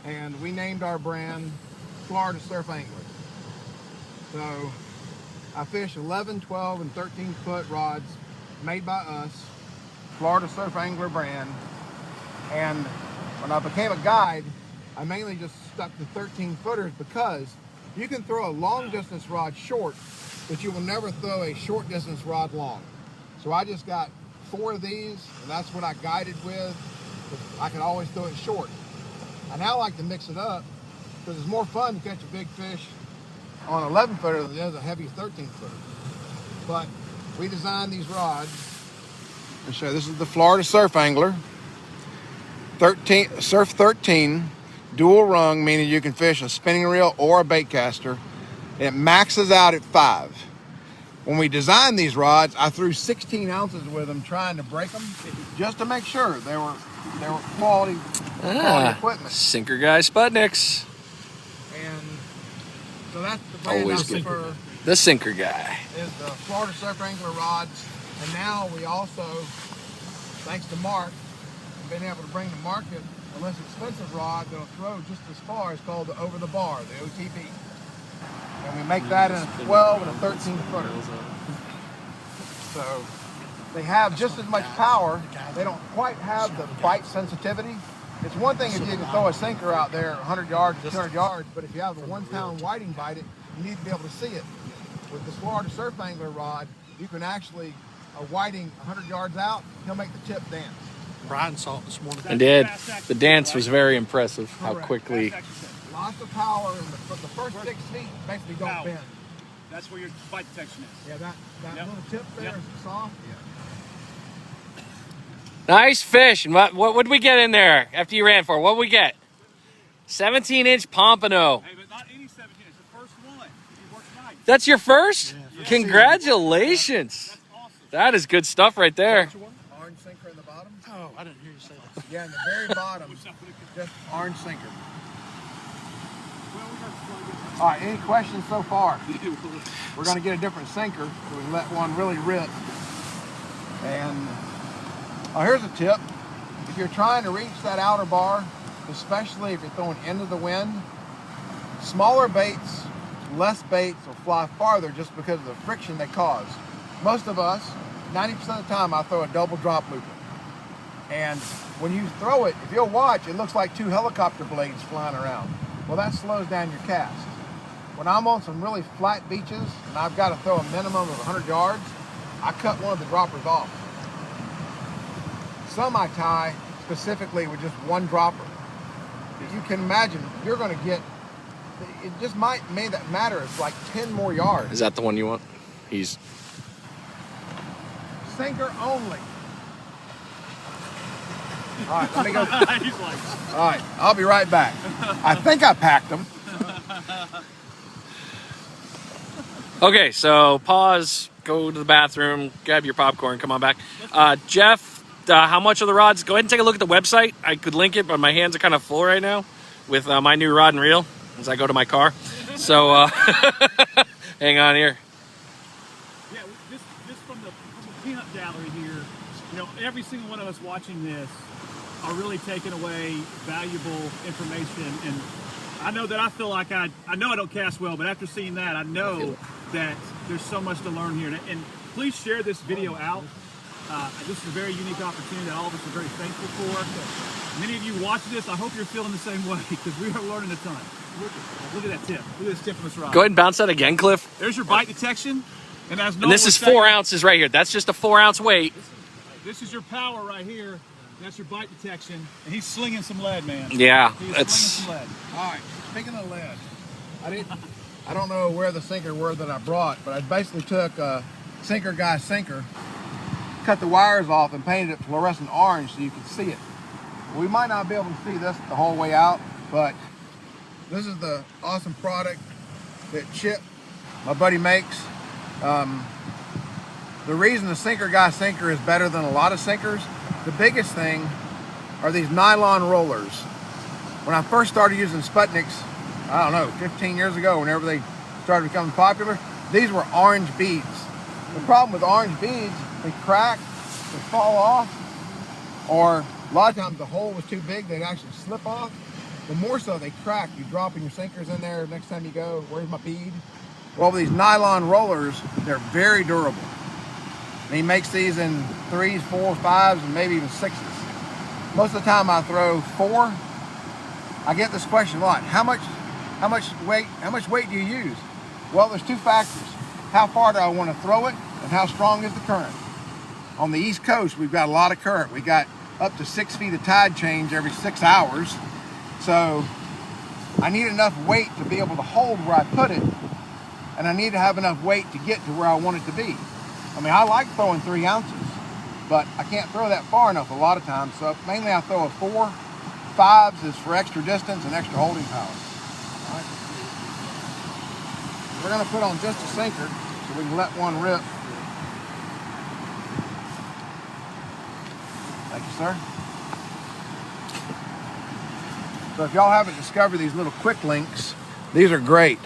and we named our brand Florida Surf Angler. So I fish 11, 12, and 13-foot rods made by us, Florida Surf Angler brand. And when I became a guide, I mainly just stuck to 13-footers because You can throw a long distance rod short, but you will never throw a short distance rod long. So I just got 4 of these, and that's what I guided with. I can always throw it short. I now like to mix it up because it's more fun to catch a big fish on an 11 footer than it is a heavy 13 footer. But we designed these rods. I'll show you. This is the Florida Surf Angler. Surf 13, dual rung, meaning you can fish a spinning reel or a bait caster. It maxes out at 5. When we designed these rods, I threw 16 ounces with them, trying to break them, just to make sure they were quality equipment. Sinker Guy Sputniks. And so that's the brand I prefer. The Sinker Guy Is the Florida Surf Angler rods, and now we also, thanks to Mark, have been able to bring to market a less expensive rod that'll throw just as far. It's called the Over the Bar, the OTB. And we make that in a 12 and a 13 footer. So they have just as much power. They don't quite have the bite sensitivity. It's one thing if you can throw a sinker out there 100 yards, 200 yards, but if you have a 1 pound whiting bite it, you need to be able to see it. With the Florida Surf Angler rod, you can actually, a whiting 100 yards out, he'll make the tip dance. Brian saw it this morning. I did. The dance was very impressive. How quickly. Lots of power, and the first 6 feet basically don't bend. That's where your bite detection is. Yeah, that little tip there is soft. Yeah. Nice fish. And what did we get in there after you ran for? What did we get? 17-inch pompano. Hey, but not any 17. It's the first one. You worked nice. That's your first? Yeah. Congratulations. That's awesome. That is good stuff right there. Orange sinker in the bottom. Oh, I didn't hear you say that. Yeah, in the very bottom, just orange sinker. All right, any questions so far? We're going to get a different sinker, so we let one really rip. And here's a tip. If you're trying to reach that outer bar, especially if you're throwing into the wind, smaller baits, less baits will fly farther just because of the friction they cause. Most of us, 90% of the time, I throw a double drop looper. And when you throw it, if you'll watch, it looks like 2 helicopter blades flying around. Well, that slows down your cast. When I'm on some really flat beaches and I've got to throw a minimum of 100 yards, I cut one of the droppers off. Some I tie specifically with just 1 dropper. You can imagine, you're going to get, it just might make that matter, it's like 10 more yards. Is that the one you want? He's Sinker only. All right, let me go. He's like, All right, I'll be right back. I think I packed them. okay. So pause. Go to the bathroom. Grab your popcorn. Come on back. Jeff, how much are the rods? Go ahead and take a look at the website. I could link it, but my hands are kind of full right now with my new rod and reel as I go to my car. So hang on here. yeah, this from the peanut gallery here. You know, every single one of us watching this are really taking away valuable information. And I know that I feel like I know I don't cast well, but after seeing that, I know that there's so much to learn here. And please share this video out. This is a very unique opportunity that all of us are very thankful for. Many of you watch this, I hope you're feeling the same way because we are learning a ton. Look at that tip. Look at this tip on this rod. Go ahead and bounce that again, Cliff. There's your bite detection. And as Noel And this was is 4 saying, ounces right here. That's just a 4 ounce weight. This is your power right here. That's your bite detection. And he's slinging some lead, man. Yeah, He's it's slinging some lead. All right, speaking of lead, I don't know where the sinker were that I brought, but I basically took a Sinker Guy sinker, cut the wires off and painted it fluorescent orange so you could see it. We might not be able to see this the whole way out, but this is the awesome product that Chip, my buddy, makes. The reason the Sinker Guy sinker is better than a lot of sinkers, the biggest thing are these nylon rollers. When I first started using Sputniks, I don't know, 15 years ago, whenever they started becoming popular, these were orange beads. The problem with orange beads, they crack, they fall off, or a lot of times the hole was too big, they'd actually slip off. The more so they crack, you dropping your sinkers in there next time you go, where's my bead? Well, with these nylon rollers, they're very durable. And he makes these in 3s, 4s, 5s, and maybe even 6s. Most of the time I throw 4. I get this question a lot. How much how much weight do you use? Well, there's two factors. How far do I want to throw it, and how strong is the current? On the East Coast, we've got a lot of current. We got up to 6 feet of tide change every 6 hours. So I need enough weight to be able to hold where I put it, and I need to have enough weight to get to where I want it to be. I mean, I like throwing 3 ounces, but I can't throw that far enough a lot of times. So mainly I throw a 4. 5s is for extra distance and extra holding power. All right. We're going to put on just a sinker so we can let one rip. Thank you, sir. So if y'all haven't discovered these little quick links, these are great.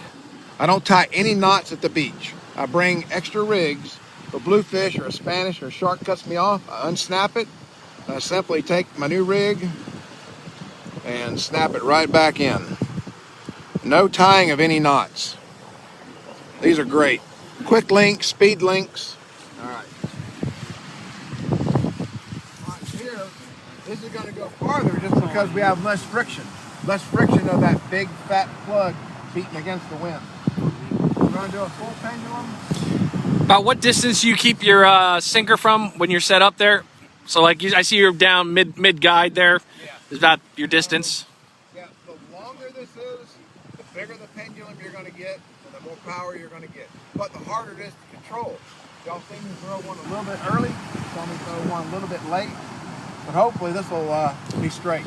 I don't tie any knots at the beach. I bring extra rigs. If a bluefish or a Spanish or a shark cuts me off, I unsnap it. I simply take my new rig and snap it right back in. No tying of any knots. These are great. Quick links, speed links. All right. Here, this is going to go farther just because we have less friction. Less friction of that big fat plug beating against the wind. We're going to do a full pendulum. About what distance do you keep your sinker from when you're set up there? So like I see you're down mid guide there. Yeah. Is that your distance? Yeah, the longer this is, the bigger the pendulum you're going to get, and the more power you're going to get. But the harder it is to control. Y'all seen me throw one a little bit early, saw me throw one a little bit late, but hopefully this will be straight.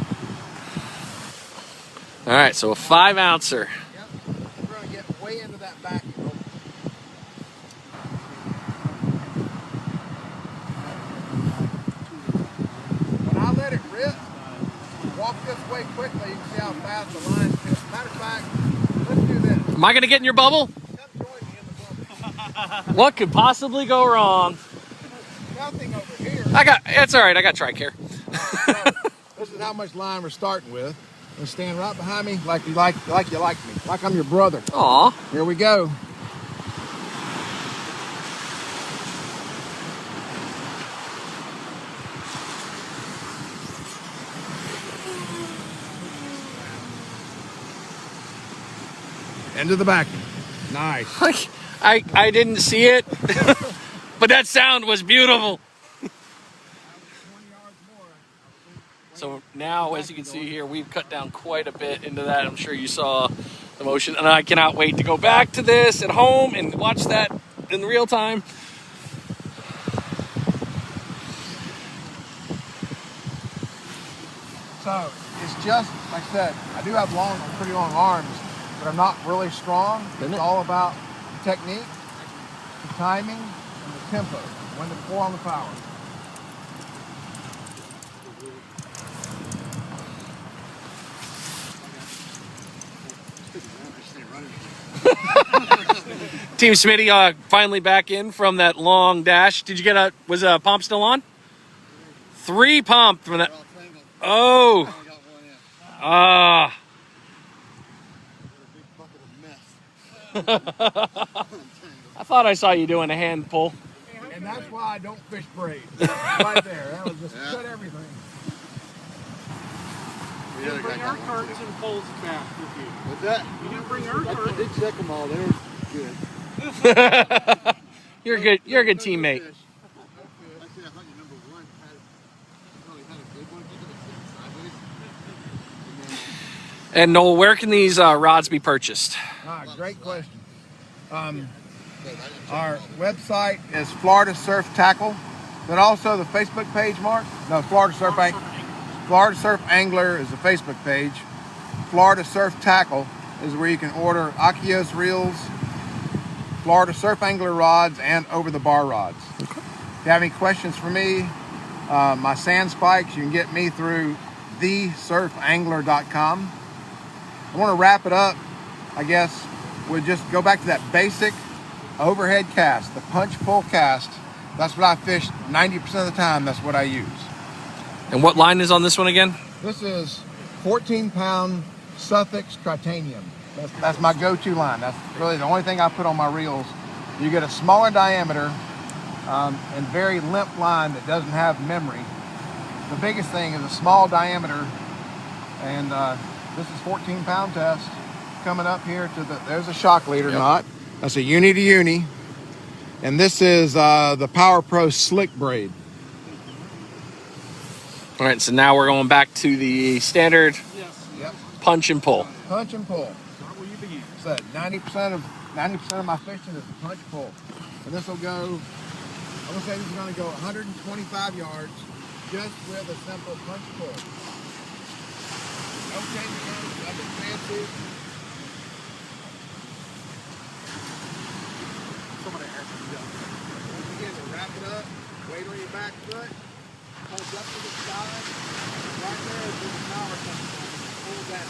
All right, so a 5 ouncer. Yep, we're going to get way into that backing rope. When I let it rip, walk this way quickly, you can see how fast the line is. Matter of fact, let's do this. Am I gonna get in your bubble? Come join me in the bubble. What could possibly go wrong? Nothing over here. It's all right. I got tricare. So, this is how much line we're starting with. And stand right behind me like you like me, like I'm your brother. Aw. Here we go. Into the backing. Nice. I didn't see it, but that sound was beautiful. So now, as you can see here, we've cut down quite a bit into that. I'm sure you saw the motion, and I cannot wait to go back to this at home and watch that in real time. So it's just, like I said, I do have pretty long arms, but I'm not really strong. It's all about the technique, the timing, and the tempo, when to pour on the power. Team Smitty finally back in from that long dash. Did you get was a pump still on? 3 pump from that. Oh. Ah. I thought I saw you doing a hand pull. And that's why I don't fish braid. Right there. That was just cut everything. You didn't bring our carts and poles back with you. What's that? You didn't bring our I carts. did check them all. They were good. You're good. You're a good teammate. Actually, I thought your number one had a good one. You could have sent sideways. And Noel, where can these rods be purchased? Great question. Our website is Florida Surf Tackle, but also the Facebook page, Mark? No, Florida Surf Angler is the Facebook page. Florida Surf Tackle is where you can order Akios reels, Florida Surf Angler rods, and over-the-bar rods. Okay. If you have any questions for me, my sand spikes, you can get me through thesurfangler.com. I want to wrap it up, I guess, with just go back to that basic overhead cast, the punch-pull cast. That's what I fish 90% of the time. That's what I use. And what line is on this one again? This is 14-pound Suffolk Tritanium. That's my go-to line. That's really the only thing I put on my reels. You get a smaller diameter and very limp line that doesn't have memory. The biggest thing is a small diameter, and this is 14-pound test. coming up here to there's a shock leader knot. That's a uni to uni. And this is the Power Pro slick braid. All right, so now we're going back to the standard Yep. punch and pull. Punch and pull. Start where you began. Said 90% of my fishing is punch pull. And this will go, I'm gonna say this is gonna go 125 yards just with a simple punch pull. No changing on, nothing fancy. Somebody has to do that. Once again, to wrap it up, weight on your back foot, hold up to the side. Right there is where the power comes from. Pull down.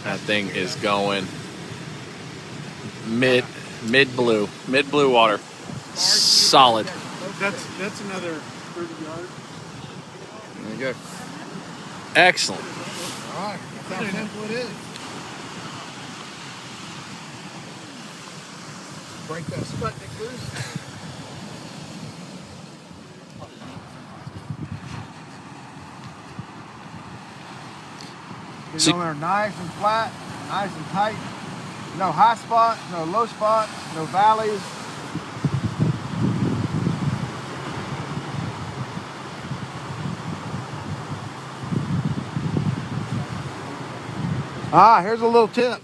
That thing is going mid blue water. Solid. That's another 30 yards. There you go. Excellent. All right, that's how simple it is. Break that Sputnik loose. Get So- it on there nice and flat, nice and tight. No high spots, no low spots, no valleys. Here's a little tip.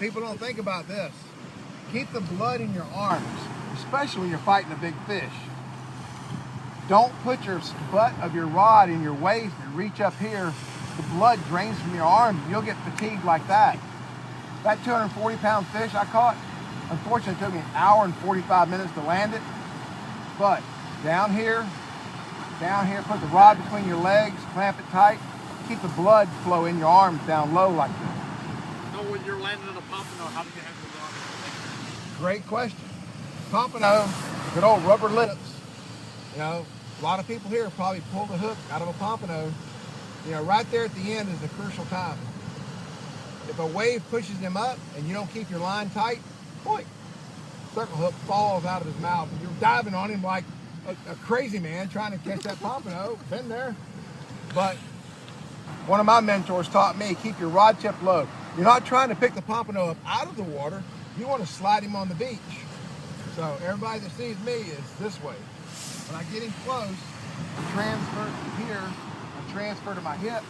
People don't think about this. Keep the blood in your arms, especially when you're fighting a big fish. Don't put your butt of your rod in your waist and reach up here. The blood drains from your arms. You'll get fatigued like that. That 240-pound fish I caught, unfortunately, it took me an hour and 45 minutes to land it. But down here, put the rod between your legs, clamp it tight. Keep the blood flow in your arms down low like this. No, when you're landing on a pompano, how do you have the rod? Great question. Pompano, good old rubber lips. You know, a lot of people here probably pull the hook out of a pompano. You know, right there at the end is the crucial time. If a wave pushes him up and you don't keep your line tight, boy, circle hook falls out of his mouth and you're diving on him like a crazy man trying to catch that pompano. Been there. But one of my mentors taught me, keep your rod tip low. You're not trying to pick the pompano up out of the water. You want to slide him on the beach. So everybody that sees me is this way. When I get him close, I transfer to here, I transfer to my hip,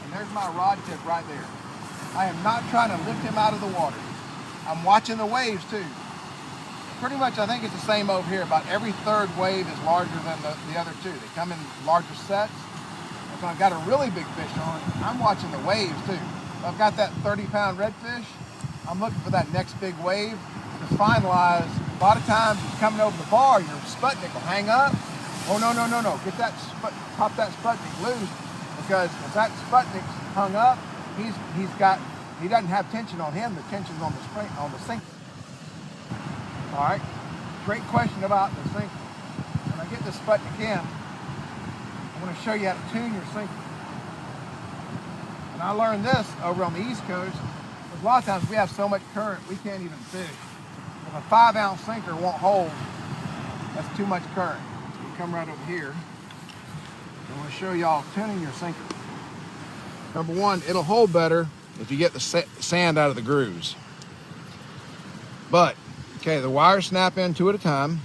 and there's my rod tip right there. I am not trying to lift him out of the water. I'm watching the waves too. Pretty much I think it's the same over here. About every third wave is larger than the other two. They come in larger sets. If I've got a really big fish on, I'm watching the waves too. If I've got that 30-pound redfish, I'm looking for that next big wave to finalize. A lot of times it's coming over the bar, your Sputnik will hang up. Oh, no. Get that, pop that Sputnik loose, because if that Sputnik's hung up, he doesn't have tension on him, the tension's on the sinker. All right, great question about the sinker. When I get this Sputnik in, I'm going to show you how to tune your sinker. And I learned this over on the East Coast, because a lot of times we have so much current we can't even fish. If a 5-ounce sinker won't hold, that's too much current. So you come right over here. I want to show y'all tuning your sinker. Number one, it'll hold better if you get the sand out of the grooves. But, okay, the wires snap in 2 at a time,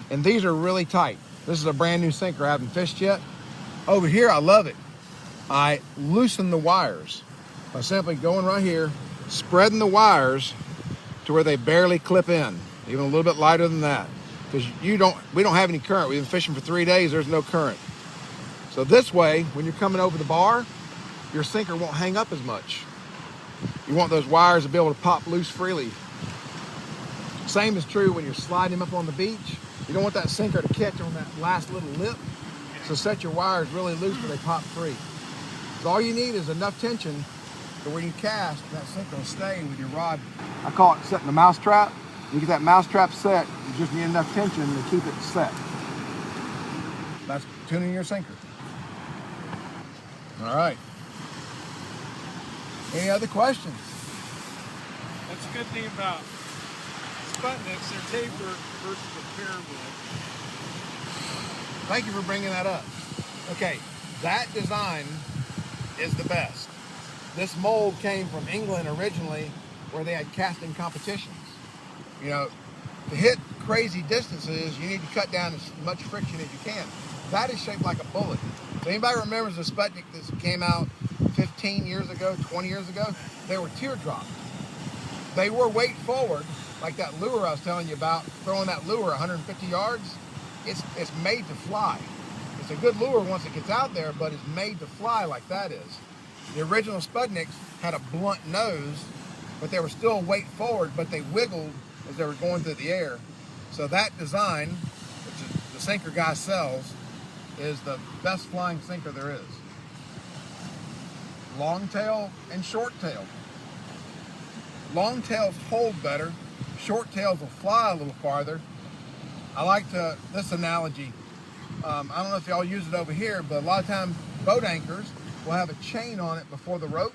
and these are really tight. This is a brand new sinker I haven't fished yet. Over here, I love it. I loosen the wires by simply going right here, spreading the wires to where they barely clip in, even a little bit lighter than that. Because we don't have any current. We've been fishing for 3 days, there's no current. So this way, when you're coming over the bar, your sinker won't hang up as much. You want those wires to be able to pop loose freely. Same is true when you're sliding them up on the beach. You don't want that sinker to catch on that last little lip. So set your wires really loose where they pop free. So all you need is enough tension to when you cast, that sinker will stay with your rod. I call it setting the mousetrap. You get that mousetrap set, you just need enough tension to keep it set. That's tuning your sinker. All right. Any other questions? That's a good thing about Sputniks. They're tapered versus a pyramid. Thank you for bringing that up. Okay, That design is the best. This mold came from England originally, where they had casting competitions. You know, to hit crazy distances, you need to cut down as much friction as you can. That is shaped like a bullet. So anybody remembers the Sputnik that came out 15 years ago, 20 years ago? They were teardrops. They were weight forward, like that lure I was telling you about, throwing that lure 150 yards. It's made to fly. It's a good lure once it gets out there, but it's made to fly like that is. The original Sputniks had a blunt nose, but they were still weight forward, but they wiggled as they were going through the air. So that design, which is the sinker guy sells, is the best flying sinker there is. Long tail and short tail. Long tails hold better. Short tails will fly a little farther. I like this analogy. I don't know if y'all use it over here, but a lot of times boat anchors will have a chain on it before the rope.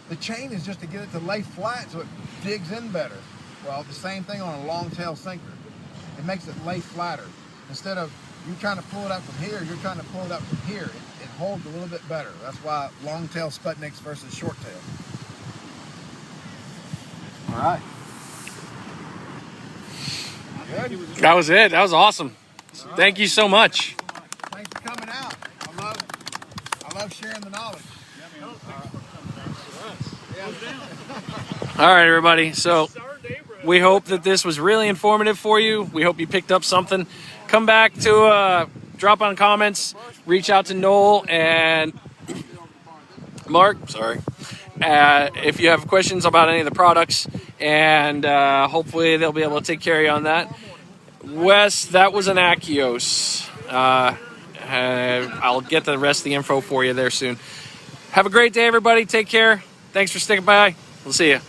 The chain is just to get it to lay flat so it digs in better. Well, the same thing on a long tail sinker. It makes it lay flatter. Instead of you trying to pull it up from here, you're trying to pull it up from here. It holds a little bit better. That's why long tail Sputniks versus short tail. All right. Good. That was it. That was awesome. Thank you so much. Thanks for coming out. I love sharing the knowledge. All right, everybody. So we hope that this was really informative for you. We hope you picked up something. Come back to drop on comments, reach out to Noel and Mark. Sorry. If you have questions about any of the products, and hopefully they'll be able to take care of you on that. Wes, that was an Achios. I'll get the rest of the info for you there soon. Have a great day, everybody. Take care. Thanks for sticking by. We'll see you.